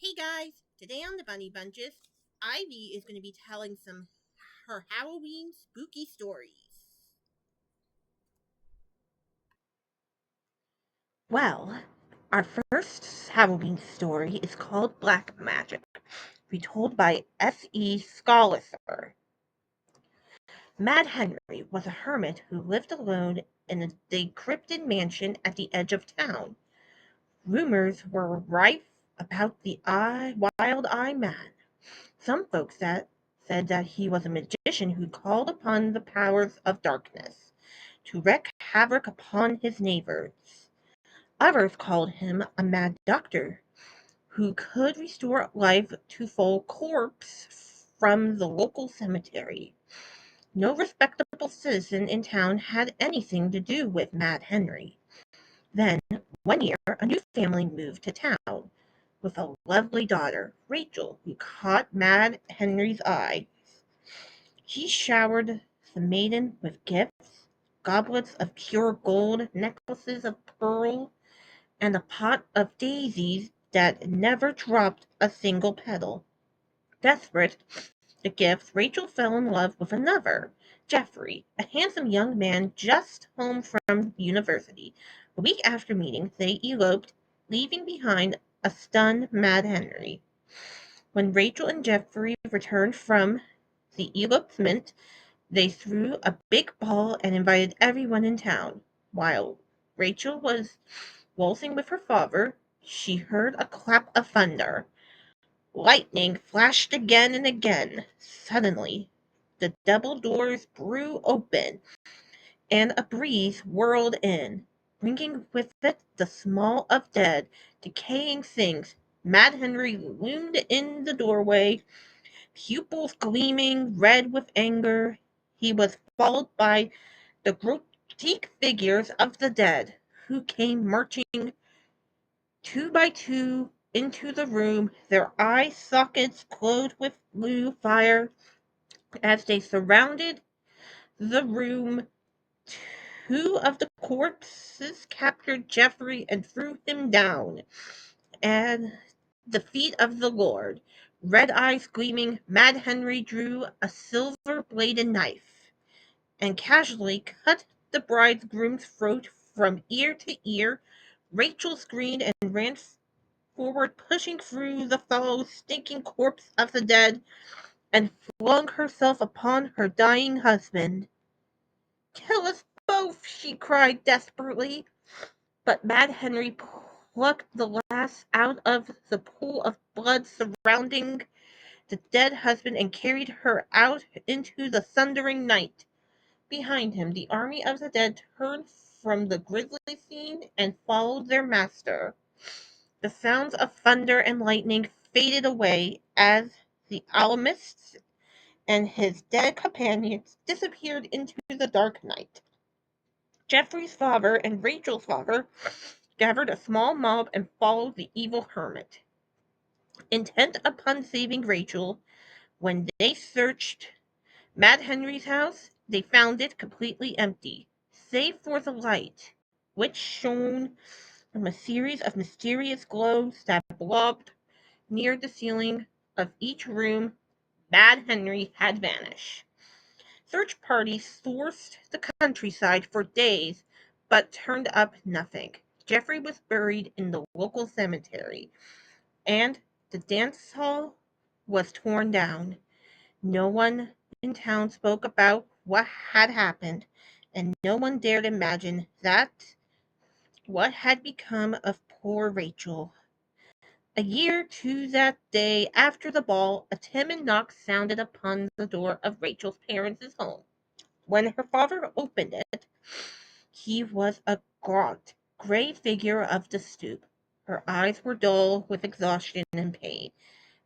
Hey guys, today on the Bunny Bunches, Ivy is going to be telling some her Halloween spooky stories. Well, our first Halloween story is called Black Magic, retold by S.E. Scholliser. Mad Henry was a hermit who lived alone in a decrepit mansion at the edge of town. Rumors were rife about the wild eye man. Some folks said that he was a magician who called upon the powers of darkness to wreak havoc upon his neighbors. Others called him a mad doctor who could restore life to full corpse from the local cemetery. No respectable citizen in town had anything to do with Mad Henry. Then, one year, a new family moved to town with a lovely daughter, Rachel, who caught Mad Henry's eye. He showered the maiden with gifts, goblets of pure gold, necklaces of pearl, and a pot of daisies that never dropped a single petal. Desperate the gifts, Rachel fell in love with another, Geoffrey, a handsome young man just home from university. A week after meeting, they eloped, leaving behind a stunned Mad Henry. When Rachel and Geoffrey returned from the elopement, they threw a big ball and invited everyone in town. While Rachel was waltzing with her father, she heard a clap of thunder. Lightning flashed again and again. Suddenly, the double doors blew open, and a breeze whirled in, bringing with it the smell of dead, decaying things. Mad Henry loomed in the doorway, pupils gleaming red with anger. He was followed by the grotesque figures of the dead, who came marching two by two into the room, their eye sockets glowed with blue fire as they surrounded the room. Two of the corpses captured Geoffrey and threw him down at the feet of the Lord. Red eyes gleaming, Mad Henry drew a silver-bladed knife and casually cut the bridegroom's throat from ear to ear. Rachel screamed and ran forward, pushing through the foul, stinking corpse of the dead, and flung herself upon her dying husband. "Kill us both!" she cried desperately. But Mad Henry plucked the lass out of the pool of blood surrounding the dead husband and carried her out into the thundering night. Behind him, the army of the dead turned from the grisly scene and followed their master. The sounds of thunder and lightning faded away as the alchemist and his dead companions disappeared into the dark night. Geoffrey's father and Rachel's father gathered a small mob and followed the evil hermit. Intent upon saving Rachel, when they searched Mad Henry's house, they found it completely empty, save for the light, which shone from a series of mysterious globes that blobbed near the ceiling of each room. Mad Henry had vanished. Search parties sourced the countryside for days, but turned up nothing. Geoffrey was buried in the local cemetery, and the dance hall was torn down. No one in town spoke about what had happened, and no one dared imagine that what had become of poor Rachel. A year to that day after the ball, a timid knock sounded upon the door of Rachel's parents' home. When her father opened it, he was a gaunt, gray figure of the stoop. Her eyes were dull with exhaustion and pain.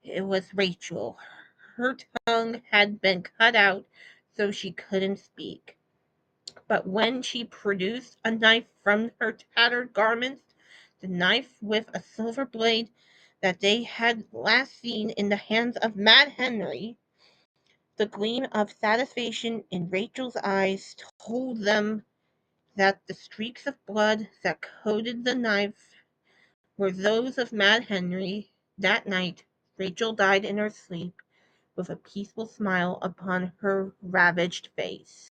It was Rachel. Her tongue had been cut out so she couldn't speak. But when she produced a knife from her tattered garments, the knife with a silver blade that they had last seen in the hands of Mad Henry, the gleam of satisfaction in Rachel's eyes told them that the streaks of blood that coated the knife were those of Mad Henry. That night, Rachel died in her sleep with a peaceful smile upon her ravaged face.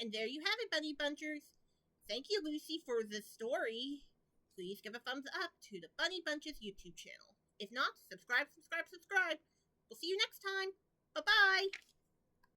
And there you have it, Bunny Bunchers. Thank you, Lucy, for the story. Please give a thumbs up to the Bunny Bunches YouTube channel. If not, subscribe. We'll see you next time. Bye-bye.